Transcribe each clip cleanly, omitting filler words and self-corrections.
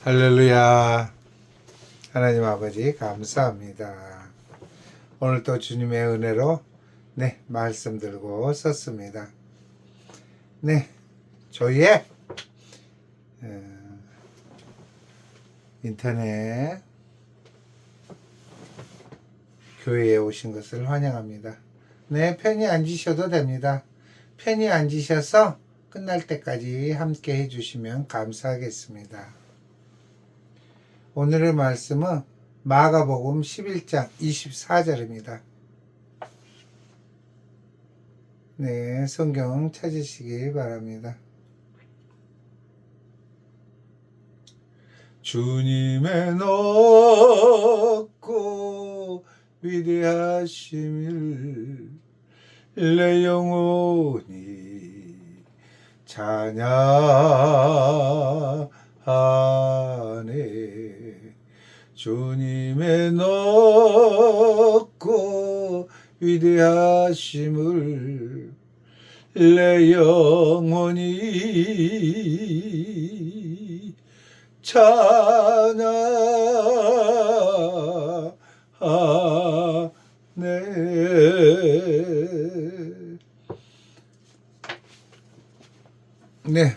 할렐루야. 하나님 아버지 감사합니다. 오늘 또 주님의 은혜로 말씀 들고 썼습니다. 저희의 인터넷 교회에 오신 것을 환영합니다. 편히 앉으셔도 됩니다. 편히 앉으셔서 끝날 때까지 함께 해주시면 감사하겠습니다. 오늘의 말씀은 마가복음 11장 24절입니다. 성경 찾으시기 바랍니다. 주님의 높고 위대하심을 내 영혼이 찬양하네. 주님의 높고 위대하심을 내 영혼이 찬양하네.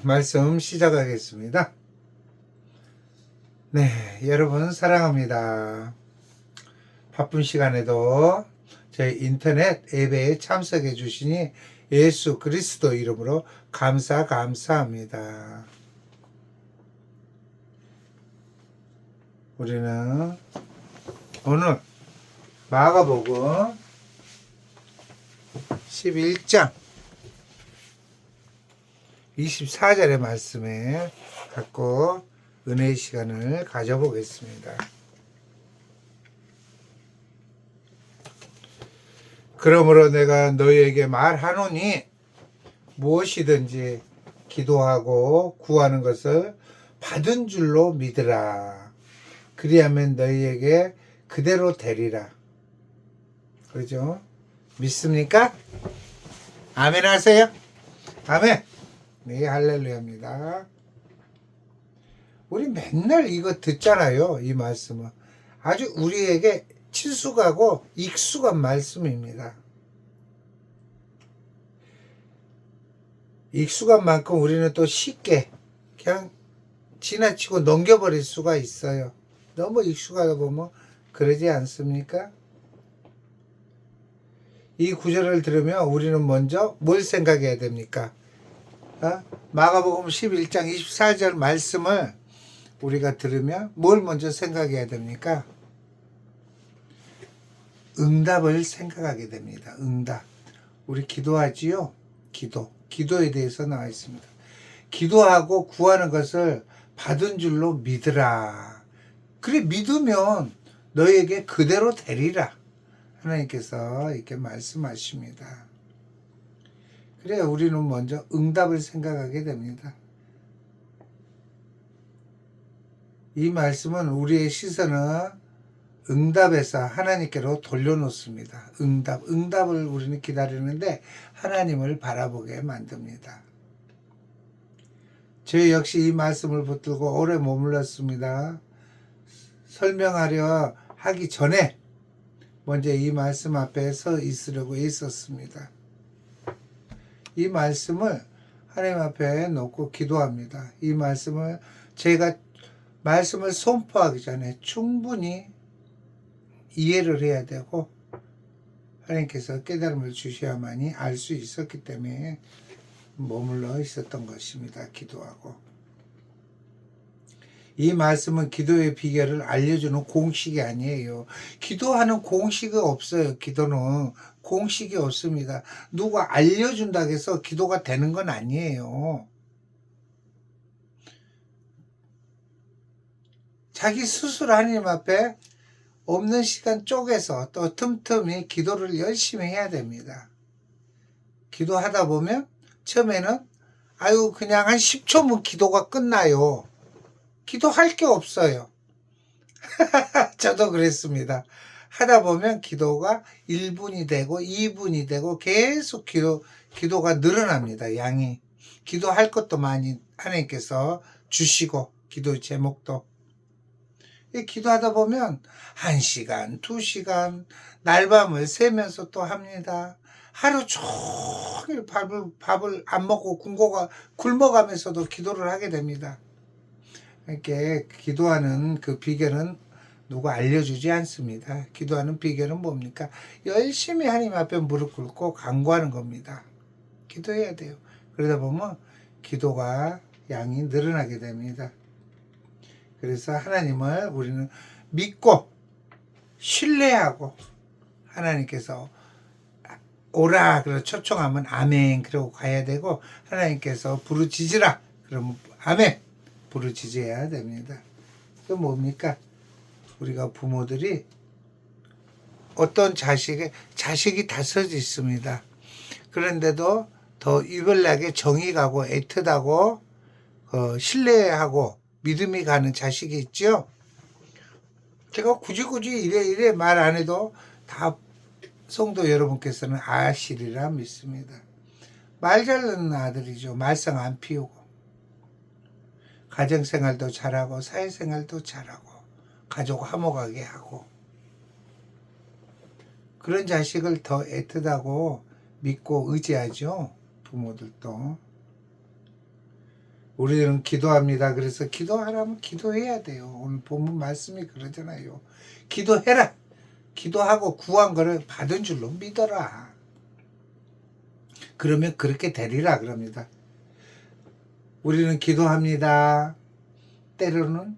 말씀 시작하겠습니다. 여러분 사랑합니다. 바쁜 시간에도 저희 인터넷 앱에 참석해 주시니 예수 그리스도 이름으로 감사합니다. 우리는 오늘 마가복음 11장 24절의 말씀에 갖고 은혜의 시간을 가져보겠습니다. 그러므로 내가 너희에게 말하노니 무엇이든지 기도하고 구하는 것을 받은 줄로 믿으라. 그리하면 너희에게 그대로 되리라. 그렇죠? 믿습니까? 아멘 하세요. 아멘. 할렐루야입니다. 우리 맨날 이거 듣잖아요. 이 말씀은 아주 우리에게 친숙하고 익숙한 말씀입니다. 익숙한 만큼 우리는 또 쉽게 그냥 지나치고 넘겨버릴 수가 있어요. 너무 익숙하다 보면 그러지 않습니까? 이 구절을 들으면 우리는 먼저 뭘 생각해야 됩니까? 마가복음 11장 24절 말씀을 우리가 들으면 뭘 먼저 생각해야 됩니까? 응답을 생각하게 됩니다. 응답. 우리 기도하지요? 기도에 대해서 나와 있습니다. 기도하고 구하는 것을 받은 줄로 믿으라. 그래 믿으면 너에게 그대로 되리라. 하나님께서 이렇게 말씀하십니다. 그래 우리는 먼저 응답을 생각하게 됩니다. 이 말씀은 우리의 시선은 응답에서 하나님께로 돌려놓습니다. 응답을 우리는 기다리는데 하나님을 바라보게 만듭니다. 저 역시 이 말씀을 붙들고 오래 머물렀습니다. 설명하려 하기 전에 먼저 이 말씀 앞에 서 있으려고 있었습니다. 이 말씀을 하나님 앞에 놓고 기도합니다. 이 말씀을 제가 말씀을 선포하기 전에 충분히 이해를 해야 되고 하나님께서 깨달음을 주셔야만이 알 수 있었기 때문에 머물러 있었던 것입니다. 기도하고. 이 말씀은 기도의 비결을 알려주는 공식이 아니에요. 기도하는 공식이 없어요. 기도는 공식이 없습니다. 누가 알려준다고 해서 기도가 되는 건 아니에요. 자기 스스로 하나님 앞에 없는 시간 쪼개서 또 틈틈이 기도를 열심히 해야 됩니다. 기도하다 보면 처음에는 그냥 한 10초면 기도가 끝나요. 기도할 게 없어요. 저도 그랬습니다. 하다 보면 기도가 1분이 되고 2분이 되고 계속 기도가 늘어납니다. 양이. 기도할 것도 많이 하나님께서 주시고 기도 제목도 이 기도하다 보면 1시간, 2시간 날밤을 새면서 또 합니다. 하루 종일 밥을 안 먹고 굶어가면서도 기도를 하게 됩니다. 이렇게 기도하는 그 비결은 누가 알려주지 않습니다. 기도하는 비결은 뭡니까? 열심히 하나님 앞에 무릎 꿇고 간구하는 겁니다. 기도해야 돼요. 그러다 보면 기도가 양이 늘어나게 됩니다. 그래서 하나님을 우리는 믿고 신뢰하고 하나님께서 오라 그러 초청하면 아멘 그러고 가야 되고, 하나님께서 부르짖으라 그러면 아멘 부르짖어야 됩니다. 그 뭡니까? 우리가 부모들이 어떤 자식이 다섯이 있습니다. 그런데도 더 유별나게 정이 가고 애틋하고 신뢰하고 믿음이 가는 자식이 있죠. 제가 굳이 이래 말 안 해도 다 성도 여러분께서는 아시리라 믿습니다. 말 잘 듣는 아들이죠. 말썽 안 피우고 가정생활도 잘하고 사회생활도 잘하고 가족 화목하게 하고, 그런 자식을 더 애틋하고 믿고 의지하죠. 부모들도. 우리는 기도합니다. 그래서 기도하라면 기도해야 돼요. 오늘 본문 말씀이 그러잖아요. 기도해라. 기도하고 구한 거를 받은 줄로 믿어라. 그러면 그렇게 되리라 그럽니다. 우리는 기도합니다. 때로는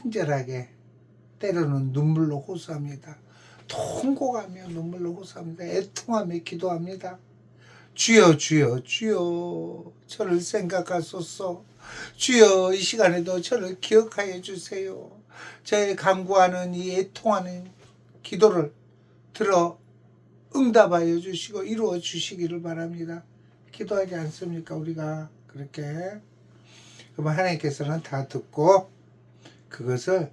간절하게, 때로는 눈물로 호소합니다. 통곡하며 눈물로 호소합니다. 애통하며 기도합니다. 주여 주여 주여 저를 생각하소서. 주여 이 시간에도 저를 기억하여 주세요. 저의 간구하는 이 애통하는 기도를 들어 응답하여 주시고 이루어 주시기를 바랍니다. 기도하지 않습니까? 우리가 그렇게. 그러면 하나님께서는 다 듣고 그것을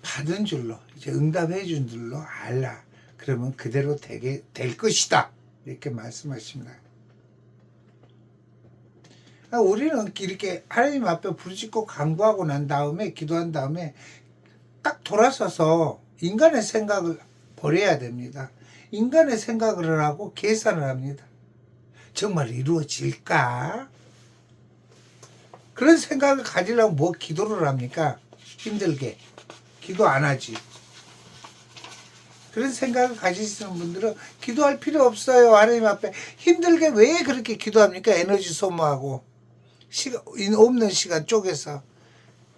받은 줄로, 이제 응답해 준 줄로 알라. 그러면 그대로 되게 될 것이다. 이렇게 말씀하십니다. 우리는 이렇게 하나님 앞에 부르짖고 간구하고 난 다음에, 기도한 다음에 딱 돌아서서 인간의 생각을 버려야 됩니다. 인간의 생각을 하고 계산을 합니다. 정말 이루어질까? 그런 생각을 가지려면 뭐 기도를 합니까? 힘들게. 기도 안 하지. 그런 생각을 가지시는 분들은 기도할 필요 없어요. 하나님 앞에 힘들게 왜 그렇게 기도합니까? 에너지 소모하고 없는 시간 쪼개서.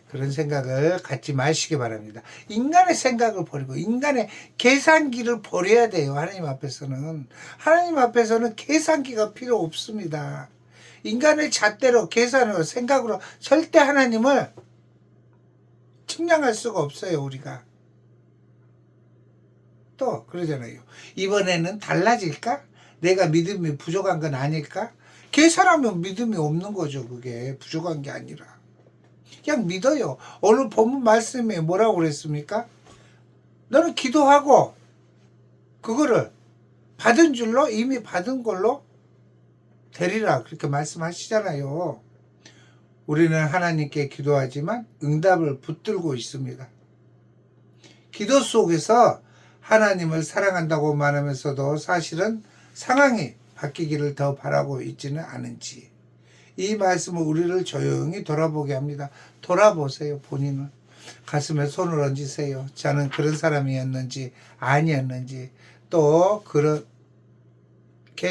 그런 생각을 갖지 마시기 바랍니다. 인간의 생각을 버리고 인간의 계산기를 버려야 돼요. 하나님 앞에서는. 하나님 앞에서는 계산기가 필요 없습니다. 인간의 잣대로 계산으로 생각으로 절대 하나님을 측량할 수가 없어요. 우리가 또 그러잖아요. 이번에는 달라질까? 내가 믿음이 부족한 건 아닐까? 계산하면 믿음이 없는 거죠. 그게 부족한 게 아니라 그냥 믿어요. 오늘 본문 말씀에 뭐라고 그랬습니까? 너는 기도하고 그거를 받은 줄로, 이미 받은 걸로 되리라 그렇게 말씀하시잖아요. 우리는 하나님께 기도하지만 응답을 붙들고 있습니다. 기도 속에서 하나님을 사랑한다고 말하면서도 사실은 상황이 바뀌기를 더 바라고 있지는 않은지, 이 말씀은 우리를 조용히 돌아보게 합니다. 돌아보세요. 본인을. 가슴에 손을 얹으세요. 저는 그런 사람이었는지 아니었는지, 또 그렇게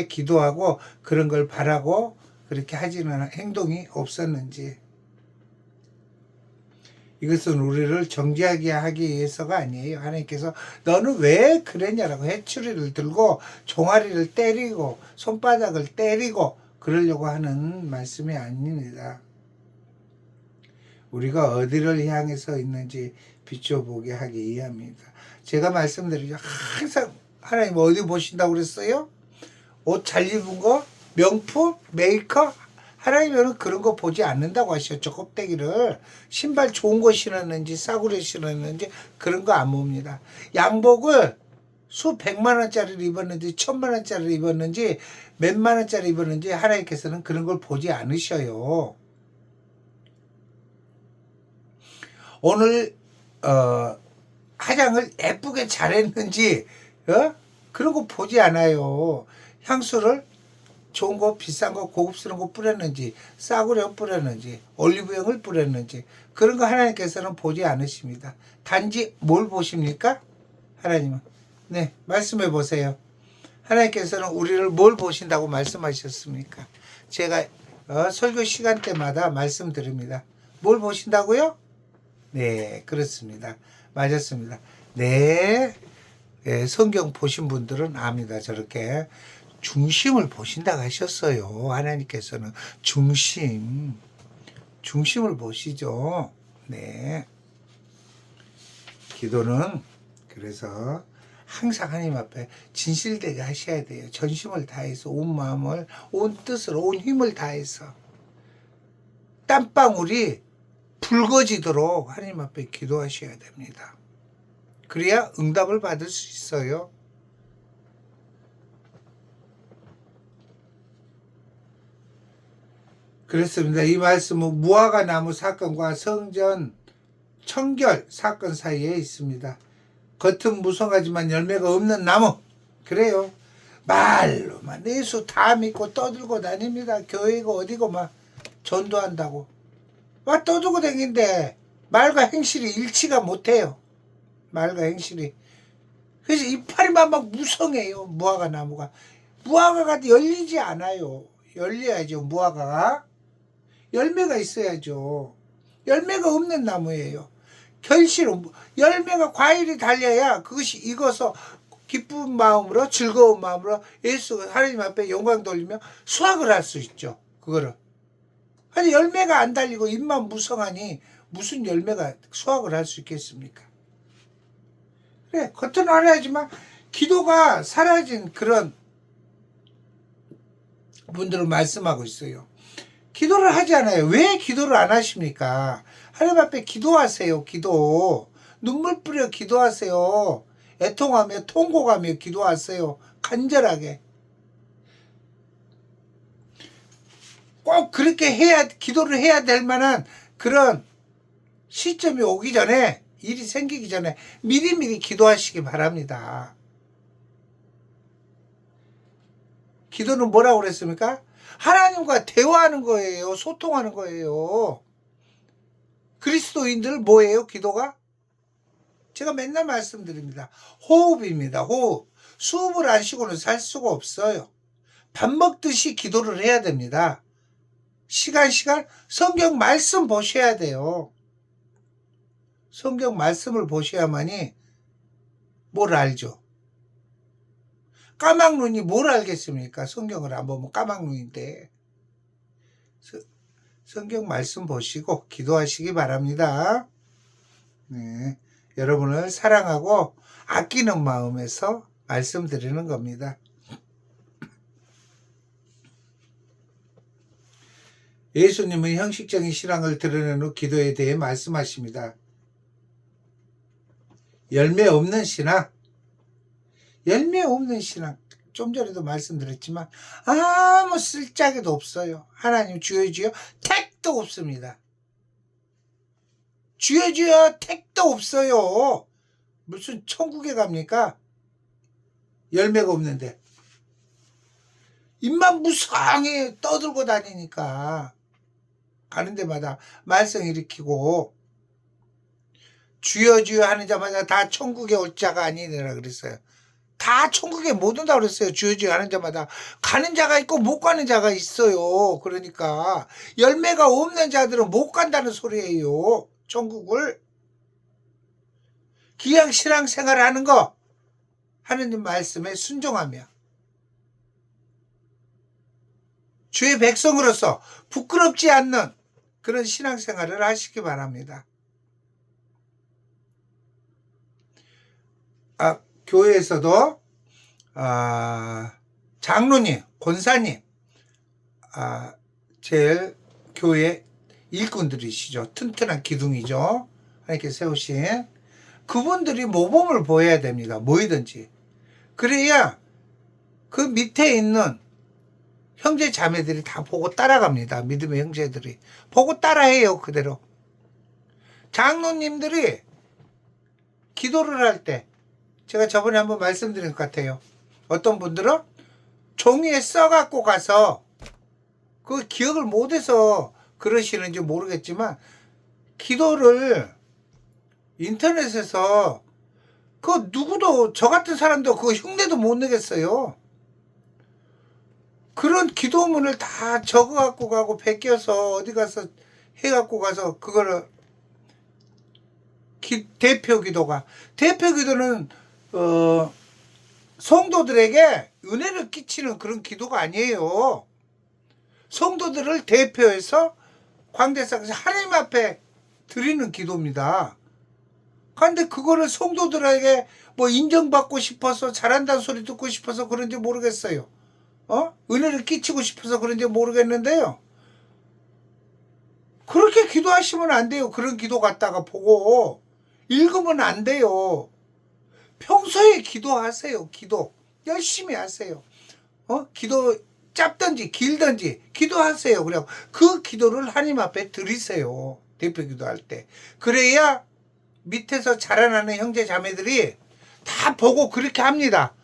기도하고 그런 걸 바라고 그렇게 하지는 행동이 없었는지. 이것은 우리를 정죄하게 하기 위해서가 아니에요. 하나님께서 너는 왜 그랬냐라고 해추리를 들고 종아리를 때리고 손바닥을 때리고 그러려고 하는 말씀이 아닙니다. 우리가 어디를 향해서 있는지 비춰보게 하기 위함입니다. 제가 말씀드리죠. 항상 하나님 어디 보신다고 그랬어요? 옷 잘 입은 거, 명품, 메이크업. 하나님은 그런 거 보지 않는다고 하셨죠. 껍데기를. 신발 좋은 거 신었는지 싸구려 신었는지 그런 거 안 봅니다. 양복을 수백만 원짜리를 입었는지 1000만 원짜리를 입었는지 몇만 원짜리 입었는지 하나님께서는 그런 걸 보지 않으셔요. 오늘 화장을 예쁘게 잘했는지 그런 거 보지 않아요. 향수를 좋은 거 비싼 거 고급스러운 거 뿌렸는지 싸구려 뿌렸는지 올리브영을 뿌렸는지 그런 거 하나님께서는 보지 않으십니다. 단지 뭘 보십니까? 하나님은 네 말씀해 보세요. 하나님께서는 우리를 뭘 보신다고 말씀하셨습니까? 제가 설교 시간 때마다 말씀드립니다. 뭘 보신다고요? 네 그렇습니다. 맞았습니다. 네, 성경 보신 분들은 압니다. 저렇게 중심을 보신다고 하셨어요. 하나님께서는 중심을 보시죠. 네. 기도는 그래서 항상 하나님 앞에 진실되게 하셔야 돼요. 전심을 다해서 온 마음을 온 뜻을 온 힘을 다해서 땀방울이 붉어지도록 하나님 앞에 기도하셔야 됩니다. 그래야 응답을 받을 수 있어요. 그렇습니다. 이 말씀은 무화과 나무 사건과 성전 청결 사건 사이에 있습니다. 겉은 무성하지만 열매가 없는 나무. 그래요. 말로만 예수 다 믿고 떠들고 다닙니다. 교회가 어디고 막 전도한다고. 막 떠들고 다니는데 말과 행실이 일치가 못해요. 말과 행실이. 그래서 이파리만 막 무성해요. 무화과 나무가. 무화과가 열리지 않아요. 열려야죠. 무화과가. 열매가 있어야죠. 열매가 없는 나무예요. 결실은 열매가 과일이 달려야 그것이 익어서 기쁜 마음으로 즐거운 마음으로 예수 하나님 앞에 영광 돌리며 수확을 할 수 있죠. 그거를. 아니 열매가 안 달리고 잎만 무성하니 무슨 열매가 수확을 할 수 있겠습니까? 그래 겉은 화려하지만 기도가 사라진 그런 분들을 말씀하고 있어요. 기도를 하지 않아요. 왜 기도를 안 하십니까? 하나님 앞에 기도하세요. 기도. 눈물 뿌려 기도하세요. 애통하며 통곡하며 기도하세요. 간절하게. 꼭 그렇게 해야 기도를 해야 될 만한 그런 시점이 오기 전에 일이 생기기 전에 미리미리 기도하시기 바랍니다. 기도는 뭐라고 그랬습니까? 하나님과 대화하는 거예요. 소통하는 거예요. 그리스도인들 뭐예요? 기도가? 제가 맨날 말씀드립니다. 호흡입니다. 호흡. 수업을 안 쉬고는 살 수가 없어요. 밥 먹듯이 기도를 해야 됩니다. 시간 성경 말씀 보셔야 돼요. 성경 말씀을 보셔야만이 뭘 알죠. 까막눈이 뭘 알겠습니까? 성경을 안 보면 까막눈인데. 성경 말씀 보시고 기도하시기 바랍니다. 네, 여러분을 사랑하고 아끼는 마음에서 말씀드리는 겁니다. 예수님은 형식적인 신앙을 드러낸 후 기도에 대해 말씀하십니다. 열매 없는 신앙, 좀 전에도 말씀드렸지만 아무 쓸짝에도 없어요. 하나님 주여 택도 없습니다. 주여 택도 없어요. 무슨 천국에 갑니까? 열매가 없는데 입만 무성하게 떠들고 다니니까 가는 데마다 말썽 일으키고 주여 하는 자마다 다 천국에 올 자가 아니니라 그랬어요. 다 천국에 못 온다고 그랬어요. 주여 하는 자마다 가는 자가 있고 못 가는 자가 있어요. 그러니까 열매가 없는 자들은 못 간다는 소리예요. 천국을. 기양 신앙생활을 하는 거 하느님 말씀에 순종하며 주의 백성으로서 부끄럽지 않는 그런 신앙생활을 하시기 바랍니다. 교회에서도 장로님, 권사님 제일 교회 일꾼들이시죠. 튼튼한 기둥이죠. 이렇게 세우신 그분들이 모범을 보여야 됩니다. 뭐이든지. 그래야 그 밑에 있는 형제 자매들이 다 보고 따라갑니다. 믿음의 형제들이 보고 따라해요. 그대로. 장로님들이 기도를 할 때 제가 저번에 한번 말씀드린 것 같아요. 어떤 분들은 종이에 써갖고 가서 그 기억을 못해서 그러시는지 모르겠지만 기도를 인터넷에서 그 누구도 저 같은 사람도 그거 흉내도 못 내겠어요. 그런 기도문을 다 적어갖고 가고 베껴서 어디 가서 해갖고 가서 그거를 대표 기도는 성도들에게 은혜를 끼치는 그런 기도가 아니에요. 성도들을 대표해서 광대상에서 하나님 앞에 드리는 기도입니다. 그런데 그거를 성도들에게 뭐 인정받고 싶어서 잘한다는 소리 듣고 싶어서 그런지 모르겠어요. 은혜를 끼치고 싶어서 그런지 모르겠는데요. 그렇게 기도하시면 안 돼요. 그런 기도 갖다가 보고 읽으면 안 돼요. 평소에 기도하세요. 기도 열심히 하세요. 기도 짧든지 길든지 기도하세요. 그래 그 기도를 하나님 앞에 드리세요. 대표 기도할 때. 그래야 밑에서 자라나는 형제 자매들이 다 보고 그렇게 합니다.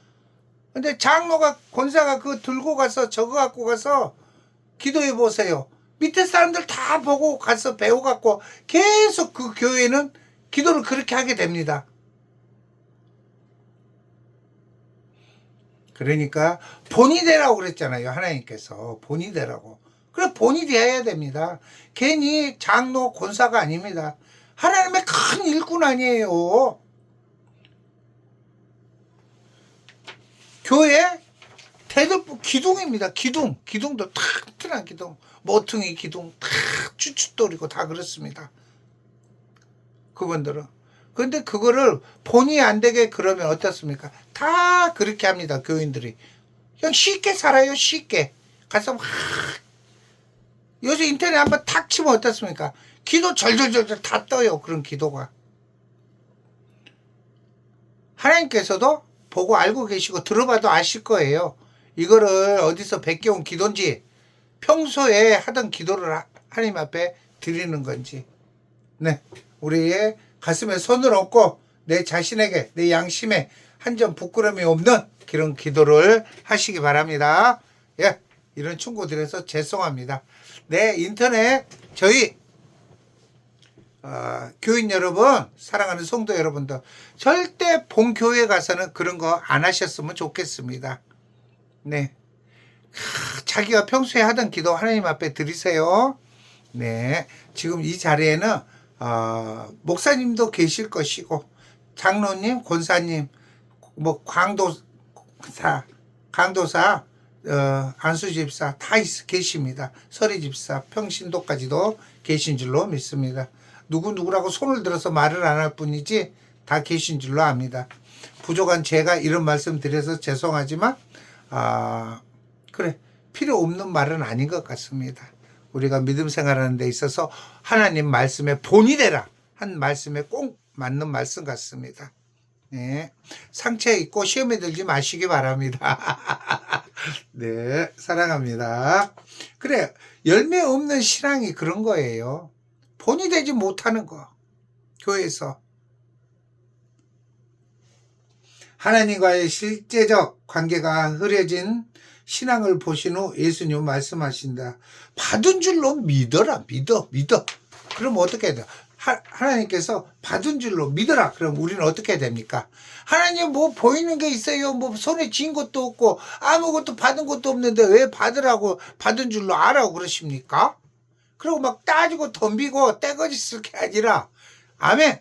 근데 장로가 권사가 그거 들고 가서 적어 갖고 가서 기도해 보세요. 밑에 사람들 다 보고 가서 배워 갖고 계속 그 교회는 기도를 그렇게 하게 됩니다. 그러니까 본이 되라고 그랬잖아요. 하나님께서 본이 되라고. 그래 본이 되어야 됩니다. 괜히 장로 권사가 아닙니다. 하나님의 큰 일꾼 아니에요. 교회 대들보 기둥입니다. 기둥도 튼튼한 기둥, 모퉁이 기둥 다 쭈쭈돌이고 다 그렇습니다. 그분들은. 근데 그거를 본의 안 되게 그러면 어떻습니까? 다 그렇게 합니다. 교인들이. 그냥 쉽게 살아요. 쉽게. 가서 막 요즘 인터넷 한번 탁 치면 어떻습니까? 기도 절절절절 다 떠요. 그런 기도가. 하나님께서도 보고 알고 계시고 들어봐도 아실 거예요. 이거를 어디서 베껴온 기도인지 평소에 하던 기도를 하나님 앞에 드리는 건지. 네, 우리의 가슴에 손을 얹고 내 자신에게 내 양심에 한 점 부끄러움이 없는 그런 기도를 하시기 바랍니다. 예, 이런 충고 드려서 죄송합니다. 네, 인터넷 저희 교인 여러분, 사랑하는 성도 여러분들, 절대 본교회 가서는 그런 거 안 하셨으면 좋겠습니다. 네, 자기가 평소에 하던 기도 하나님 앞에 드리세요. 네, 지금 이 자리에는 목사님도 계실 것이고 장로님, 권사님, 뭐 강도사, 안수집사 다 계십니다. 서리집사, 평신도까지도 계신 줄로 믿습니다. 누구라고 손을 들어서 말을 안 할 뿐이지 다 계신 줄로 압니다. 부족한 제가 이런 말씀 드려서 죄송하지만 그래 필요 없는 말은 아닌 것 같습니다. 우리가 믿음 생활하는 데 있어서 하나님 말씀에 본이 되라 한 말씀에 꼭 맞는 말씀 같습니다. 네, 상처 입고 시험에 들지 마시기 바랍니다. 네, 사랑합니다. 그래, 열매 없는 신앙이 그런 거예요. 본이 되지 못하는 거. 교회에서 하나님과의 실제적 관계가 흐려진 신앙을 보신 후 예수님 말씀하신다. 받은 줄로 믿어라. 믿어. 그럼 어떻게 해야 돼? 하나님께서 받은 줄로 믿어라. 그럼 우리는 어떻게 해야 됩니까? 하나님 뭐 보이는 게 있어요. 뭐 손에 쥔 것도 없고 아무것도 받은 것도 없는데 왜 받으라고 받은 줄로 알아고 그러십니까? 그리고 막 따지고 덤비고 떼거지 쓸 게 아니라 아멘.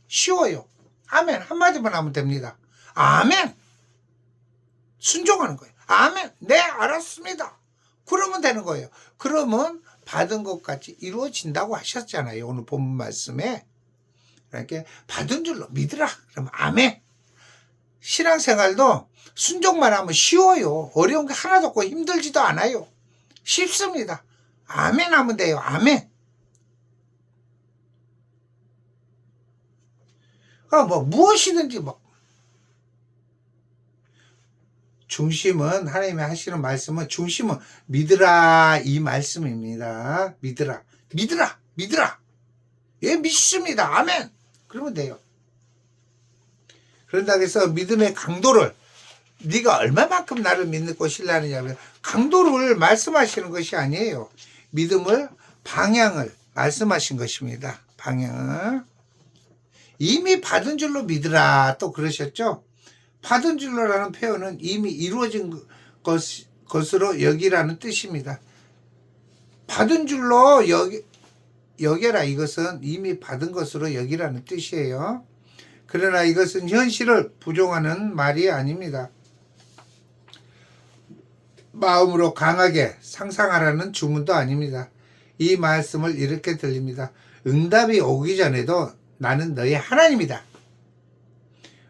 쉬워요. 아멘 한마디만 하면 됩니다. 아멘. 순종하는 거예요. 아멘. 네 알았습니다. 그러면 되는 거예요. 그러면 받은 것까지 이루어진다고 하셨잖아요. 오늘 본문 말씀에. 그러니까 받은 줄로 믿으라. 그러면 아멘. 신앙생활도 순종만 하면 쉬워요. 어려운 게 하나도 없고 힘들지도 않아요. 쉽습니다. 아멘 하면 돼요. 아멘. 뭐 무엇이든지 뭐 중심은 하나님이 하시는 말씀은 중심은 믿으라 이 말씀입니다. 믿으라. 예, 믿습니다. 아멘. 그러면 돼요. 그런다고 해서 믿음의 강도를 네가 얼마만큼 나를 믿고 신뢰하느냐, 강도를 말씀하시는 것이 아니에요. 믿음을, 방향을 말씀하신 것입니다. 방향을. 이미 받은 줄로 믿으라 또 그러셨죠. 받은 줄로라는 표현은 이미 이루어진 것으로 여기라는 뜻입니다. 받은 줄로 여겨라, 이것은 이미 받은 것으로 여기라는 뜻이에요. 그러나 이것은 현실을 부정하는 말이 아닙니다. 마음으로 강하게 상상하라는 주문도 아닙니다. 이 말씀을 이렇게 들립니다. 응답이 오기 전에도 나는 너의 하나님이다.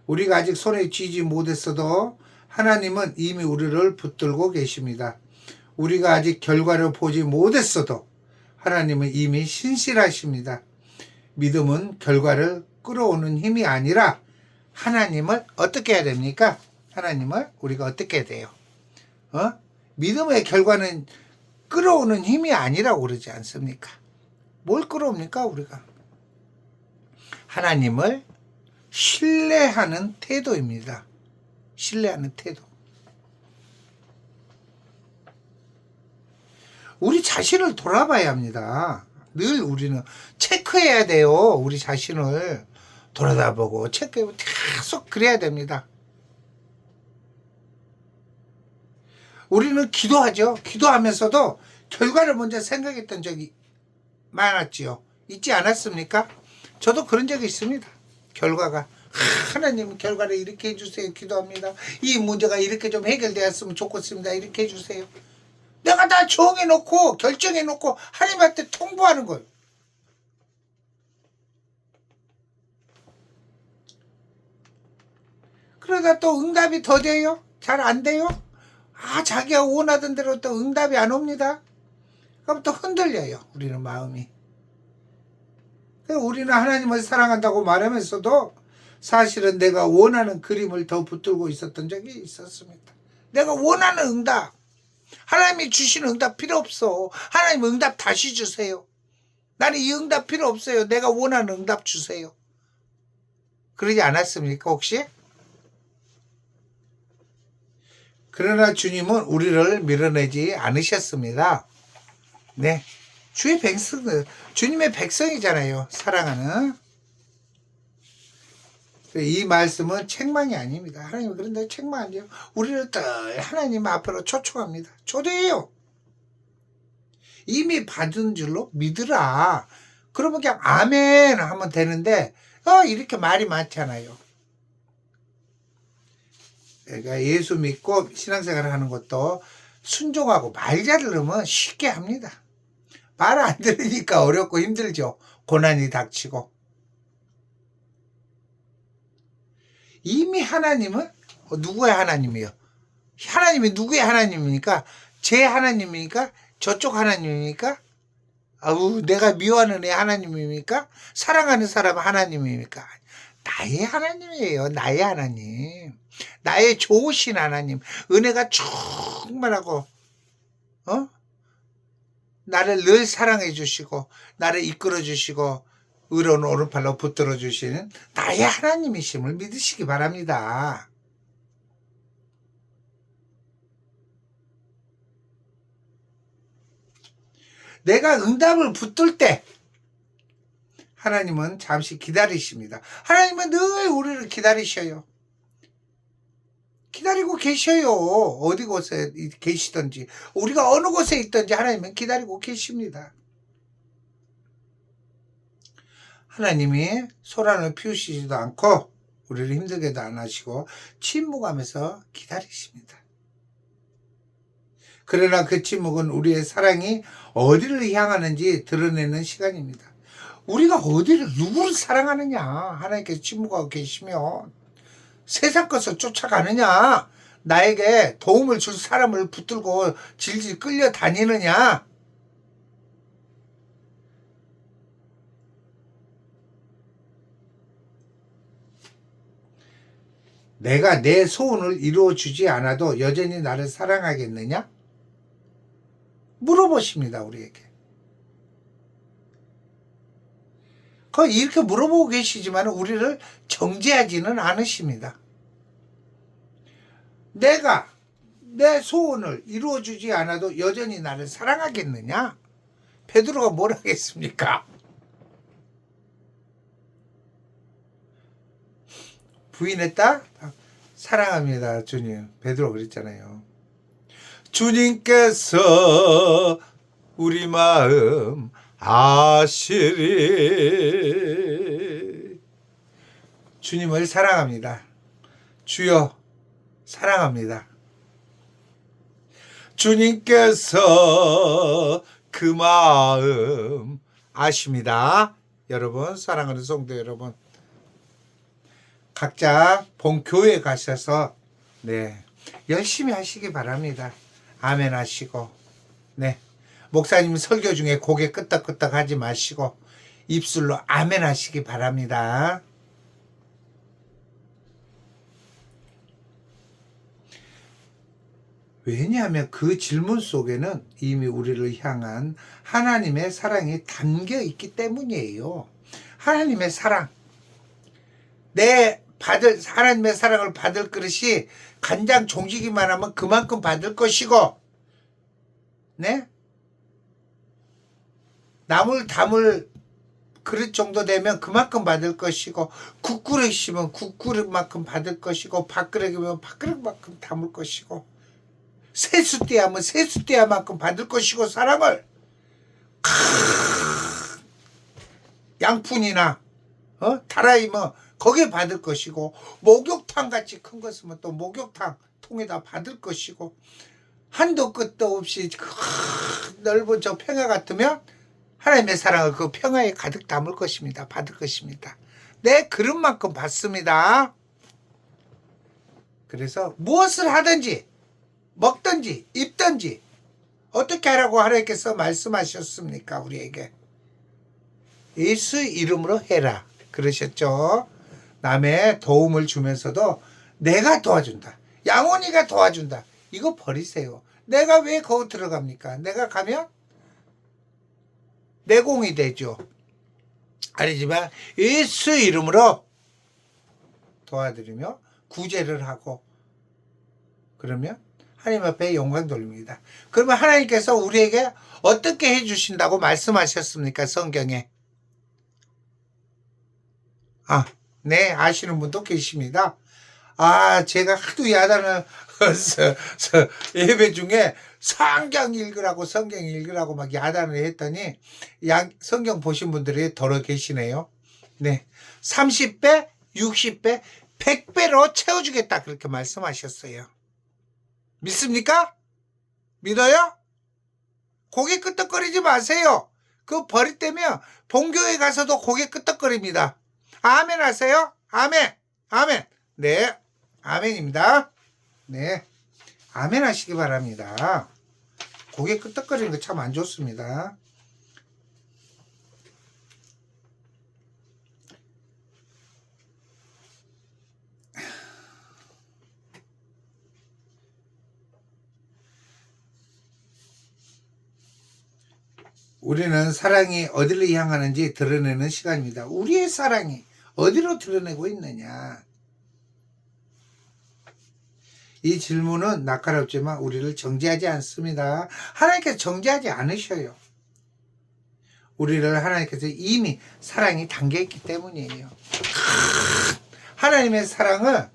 우리가 아직 손에 쥐지 못했어도 하나님은 이미 우리를 붙들고 계십니다. 우리가 아직 결과를 보지 못했어도 하나님은 이미 신실하십니다. 믿음은 결과를 끌어오는 힘이 아니라 하나님을 어떻게 해야 됩니까? 하나님을 우리가 어떻게 해야 돼요? 믿음의 결과는 끌어오는 힘이 아니라고 그러지 않습니까? 뭘 끌어옵니까, 우리가? 하나님을 신뢰하는 태도입니다. 신뢰하는 태도. 우리 자신을 돌아봐야 합니다. 늘 우리는 체크해야 돼요. 우리 자신을 돌아다보고 체크해보고 계속 그래야 됩니다. 우리는 기도하죠. 기도하면서도 결과를 먼저 생각했던 적이 많았지요. 있지 않았습니까? 저도 그런 적이 있습니다. 결과가 하나님 결과를 이렇게 해주세요. 기도합니다. 이 문제가 이렇게 좀 해결되었으면 좋겠습니다. 이렇게 해주세요. 내가 다 정해놓고 결정해놓고 하나님한테 통보하는 거예요. 그러다 또 응답이 더 돼요? 잘 안 돼요? 자기가 원하던 대로 또 응답이 안 옵니다. 그럼 또 흔들려요. 우리는 마음이. 우리는 하나님을 사랑한다고 말하면서도 사실은 내가 원하는 그림을 더 붙들고 있었던 적이 있었습니다. 내가 원하는 응답, 하나님이 주시는 응답 필요 없어. 하나님 응답 다시 주세요. 나는 이 응답 필요 없어요. 내가 원하는 응답 주세요. 그러지 않았습니까, 혹시? 그러나 주님은 우리를 밀어내지 않으셨습니다. 네. 주님의 백성이잖아요. 사랑하는. 이 말씀은 책망이 아닙니다. 하나님은 그런데 책망 안 돼요. 우리를 늘 하나님 앞으로 초청합니다. 초대해요. 이미 받은 줄로 믿으라. 그러면 그냥 아멘 하면 되는데 이렇게 말이 많잖아요. 그러니까 예수 믿고 신앙생활을 하는 것도 순종하고 말 잘 들으면 쉽게 합니다. 말 안 들으니까 어렵고 힘들죠. 고난이 닥치고. 이미 하나님은 누구의 하나님이에요? 하나님이 누구의 하나님입니까? 제 하나님입니까? 저쪽 하나님입니까? 내가 미워하는 애 하나님입니까? 사랑하는 사람 하나님입니까? 나의 하나님이에요. 나의 하나님. 나의 좋으신 하나님. 은혜가 충만하고 나를 늘 사랑해 주시고 나를 이끌어 주시고 의로운 오른팔로 붙들어 주시는 나의 하나님이심을 믿으시기 바랍니다. 내가 응답을 붙들 때 하나님은 잠시 기다리십니다. 하나님은 늘 우리를 기다리셔요. 기다리고 계셔요. 어디 곳에 계시든지 우리가 어느 곳에 있든지 하나님은 기다리고 계십니다. 하나님이 소란을 피우시지도 않고 우리를 힘들게도 안 하시고 침묵하면서 기다리십니다. 그러나 그 침묵은 우리의 사랑이 어디를 향하는지 드러내는 시간입니다. 우리가 누구를 사랑하느냐, 하나님께서 침묵하고 계시면 세상 것을 쫓아가느냐, 나에게 도움을 줄 사람을 붙들고 질질 끌려다니느냐, 내가 내 소원을 이루어주지 않아도 여전히 나를 사랑하겠느냐? 물어보십니다, 우리에게. 이렇게 물어보고 계시지만 우리를 정죄하지는 않으십니다. 내가 내 소원을 이루어주지 않아도 여전히 나를 사랑하겠느냐? 베드로가 뭘 하겠습니까? 부인했다? 사랑합니다, 주님. 베드로 그랬잖아요. 주님께서 우리 마음 아시리. 주님을 사랑합니다. 주여 사랑합니다. 주님께서 그 마음 아십니다. 여러분, 사랑하는 성도 여러분, 각자 본교회 가셔서 열심히 하시기 바랍니다. 아멘 하시고, 목사님 설교 중에 고개 끄덕끄덕 하지 마시고 입술로 아멘 하시기 바랍니다. 왜냐하면 그 질문 속에는 이미 우리를 향한 하나님의 사랑이 담겨 있기 때문이에요. 하나님의 사랑. 하나님의 사랑을 받을 그릇이 간장 종지기만 하면 그만큼 받을 것이고, 나물 담을 그릇 정도 되면 그만큼 받을 것이고, 국그릇이면 국그릇만큼 받을 것이고, 밥그릇이면 밥그릇만큼 담을 것이고, 세숫대야면 세숫대야만큼 받을 것이고, 사랑을 양푼이나 다라이 거기에 받을 것이고, 목욕탕 같이 큰 것이면 또 목욕탕 통에다 받을 것이고, 한도 끝도 없이 넓은 저 평야 같으면 하나님의 사랑을 그 평야에 가득 담을 것입니다. 받을 것입니다. 내 그릇만큼 받습니다. 그래서 무엇을 하든지 먹든지 입든지 어떻게 하라고 하나님께서 말씀하셨습니까? 우리에게 예수 이름으로 해라 그러셨죠. 남의 도움을 주면서도 내가 도와준다, 양원이가 도와준다, 이거 버리세요. 내가 왜 거기 들어갑니까? 내가 가면 내공이 되죠. 아니지만 예수 이름으로 도와드리며 구제를 하고 그러면 하나님 앞에 영광 돌립니다. 그러면 하나님께서 우리에게 어떻게 해주신다고 말씀하셨습니까? 성경에. 아시는 분도 계십니다. 제가 하도 야단을 예배 중에 성경 읽으라고 막 야단을 했더니 성경 보신 분들이 덜어 계시네요. 30배, 60배, 100배로 채워주겠다 그렇게 말씀하셨어요. 믿습니까? 믿어요? 고개 끄덕거리지 마세요. 그거 버릴 때면 본교회 가서도 고개 끄덕거립니다. 아멘 하세요? 아멘. 네, 아멘입니다. 아멘 하시기 바랍니다. 고개 끄덕거리는 거 참 안 좋습니다. 우리는 사랑이 어디를 향하는지 드러내는 시간입니다. 우리의 사랑이 어디로 드러내고 있느냐. 이 질문은 날카롭지만 우리를 정죄하지 않습니다. 하나님께서 정죄하지 않으셔요. 우리를 하나님께서 이미 사랑이 담겨있기 때문이에요. 하나님의 사랑을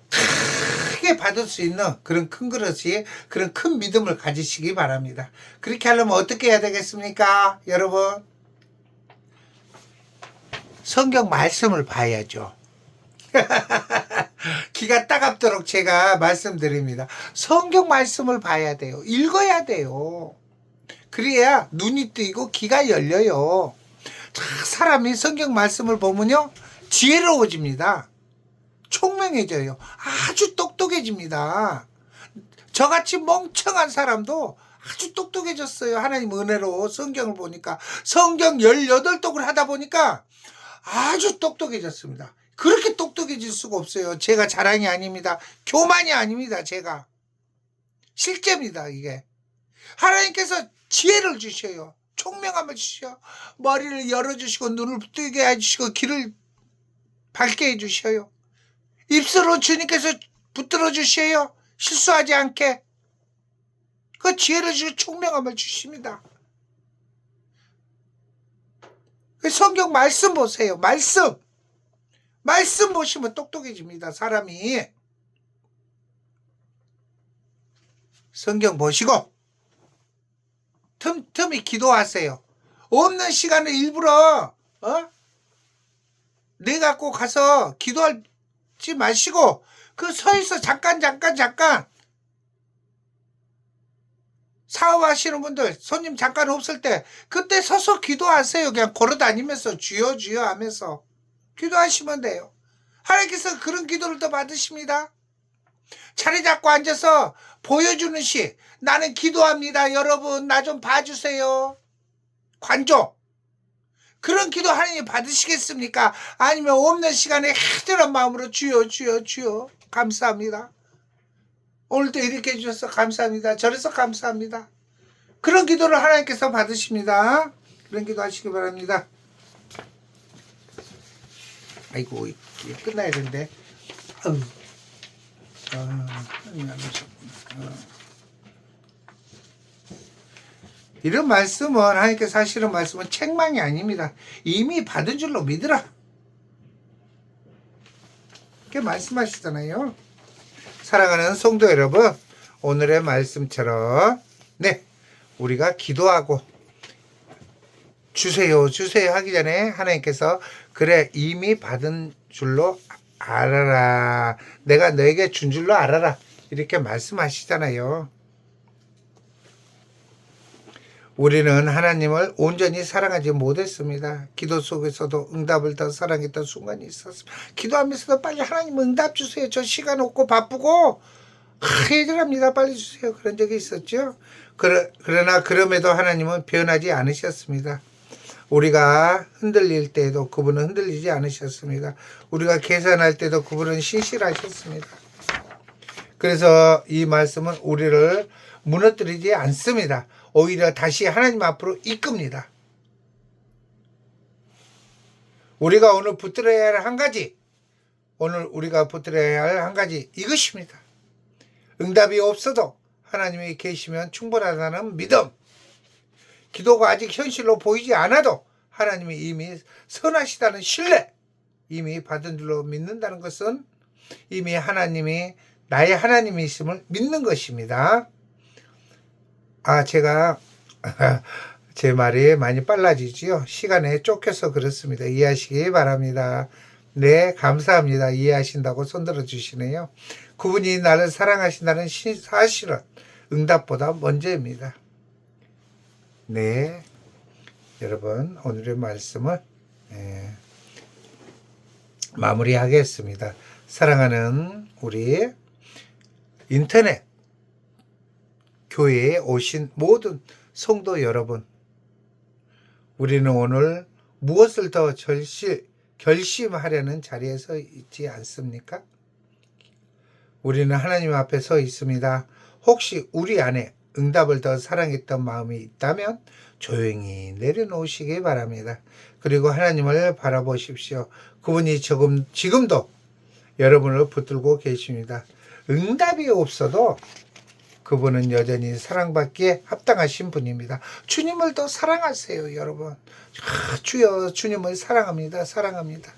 크게 받을 수 있는 그런 큰 그릇이, 그런 큰 믿음을 가지시기 바랍니다. 그렇게 하려면 어떻게 해야 되겠습니까? 여러분, 성경 말씀을 봐야죠. 기가 따갑도록 제가 말씀드립니다. 성경 말씀을 봐야 돼요. 읽어야 돼요. 그래야 눈이 뜨이고 귀가 열려요. 사람이 성경 말씀을 보면요, 지혜로워집니다. 총명해져요. 아주 똑똑해집니다. 저같이 멍청한 사람도 아주 똑똑해졌어요. 하나님 은혜로 성경을 보니까. 성경 18독을 하다 보니까 아주 똑똑해졌습니다. 그렇게 똑똑해질 수가 없어요. 제가 자랑이 아닙니다. 교만이 아닙니다. 제가 실제입니다. 이게 하나님께서 지혜를 주셔요. 총명함을 주시오. 머리를 열어주시고 눈을 뜨게 해주시고 귀를 밝게 해주셔요. 입술은 주님께서 붙들어 주셔요. 실수하지 않게. 그 지혜를 주시고 총명함을 주십니다. 그 성경 말씀 보세요. 말씀 보시면 똑똑해집니다. 사람이. 성경 보시고 틈틈이 기도하세요. 없는 시간을 일부러 내 갖고 가서 기도하지 마시고 그 서 있어 잠깐 사업하시는 분들 손님 잠깐 없을 때 그때 서서 기도하세요. 그냥 걸어다니면서 주여 주여 하면서 기도하시면 돼요. 하나님께서 그런 기도를 또 받으십니다. 자리 잡고 앉아서 보여주는 시 나는 기도합니다. 여러분 나 좀 봐주세요. 관조. 그런 기도 하나님 받으시겠습니까? 아니면 없는 시간에 하늘한 마음으로 주여 주여 주여 감사합니다. 오늘도 이렇게 해주셔서 감사합니다. 저래서 감사합니다. 그런 기도를 하나님께서 받으십니다. 그런 기도 하시기 바랍니다. 아이고 이게 끝나야 되는데 하나님 안 오셨구나. 이런 말씀은 하나님께서 하시는 말씀은 책망이 아닙니다. 이미 받은 줄로 믿으라. 이렇게 말씀하시잖아요. 사랑하는 성도 여러분, 오늘의 말씀처럼 우리가 기도하고 주세요 하기 전에 하나님께서 그래 이미 받은 줄로 알아라. 내가 너에게 준 줄로 알아라. 이렇게 말씀하시잖아요. 우리는 하나님을 온전히 사랑하지 못했습니다. 기도 속에서도 응답을 더 사랑했던 순간이 있었습니다. 기도하면서도 빨리 하나님 응답 주세요. 저 시간 없고 바쁘고 해결합니다. 빨리 주세요. 그런 적이 있었죠. 그러나 그럼에도 하나님은 변하지 않으셨습니다. 우리가 흔들릴 때에도 그분은 흔들리지 않으셨습니다. 우리가 계산할 때도 그분은 신실하셨습니다. 그래서 이 말씀은 우리를 무너뜨리지 않습니다. 오히려 다시 하나님 앞으로 이끕니다. 우리가 오늘 붙들어야 할 한 가지, 오늘 우리가 붙들어야 할 한 가지 이것입니다. 응답이 없어도 하나님이 계시면 충분하다는 믿음. 기도가 아직 현실로 보이지 않아도 하나님이 이미 선하시다는 신뢰. 이미 받은 줄로 믿는다는 것은 이미 하나님이 나의 하나님이심을 믿는 것입니다. 제가 제 말이 많이 빨라지지요. 시간에 쫓겨서 그렇습니다. 이해하시기 바랍니다. 네, 감사합니다. 이해하신다고 손들어 주시네요. 그분이 나를 사랑하신다는 사실은 응답보다 먼저입니다. 네, 여러분 오늘의 말씀을 마무리하겠습니다. 사랑하는 우리 인터넷 교회에 오신 모든 성도 여러분, 우리는 오늘 무엇을 더 결심하려는 자리에 서 있지 않습니까? 우리는 하나님 앞에 서 있습니다. 혹시 우리 안에 응답을 더 사랑했던 마음이 있다면 조용히 내려놓으시기 바랍니다. 그리고 하나님을 바라보십시오. 그분이 지금도 여러분을 붙들고 계십니다. 응답이 없어도 그분은 여전히 사랑받기에 합당하신 분입니다. 주님을 더 사랑하세요, 여러분. 주여, 주님을 사랑합니다. 사랑합니다.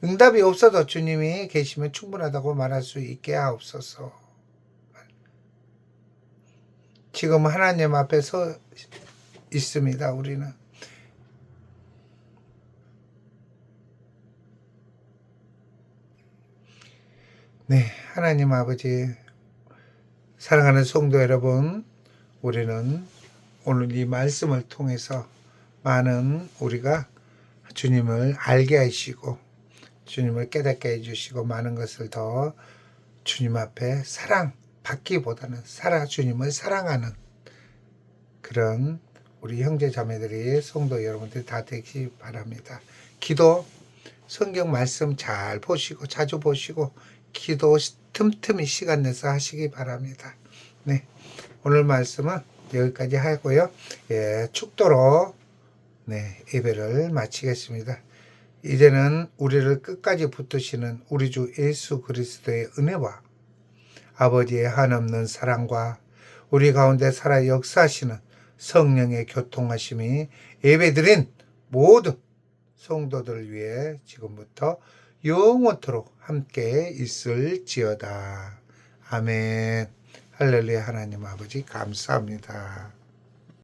응답이 없어도 주님이 계시면 충분하다고 말할 수 있게 하옵소서. 지금 하나님 앞에 서 있습니다, 우리는. 네, 하나님 아버지, 사랑하는 성도 여러분, 우리는 오늘 이 말씀을 통해서 많은 우리가 주님을 알게 하시고 주님을 깨닫게 해주시고 많은 것을 더 주님 앞에 사랑받기보다는 주님을 사랑하는 그런 우리 형제 자매들이 성도 여러분들 다 되시기 바랍니다. 기도, 성경 말씀 잘 보시고 자주 보시고 기도 틈틈이 시간 내서 하시기 바랍니다. 네, 오늘 말씀은 여기까지 하고요. 예, 축도로 네, 예배를 마치겠습니다. 이제는 우리를 끝까지 붙드시는 우리 주 예수 그리스도의 은혜와 아버지의 한없는 사랑과 우리 가운데 살아 역사하시는 성령의 교통하심이 예배드린 모든 성도들을 위해 지금부터 영원토록 함께 있을지어다. 아멘. 할렐루야. 하나님 아버지 감사합니다.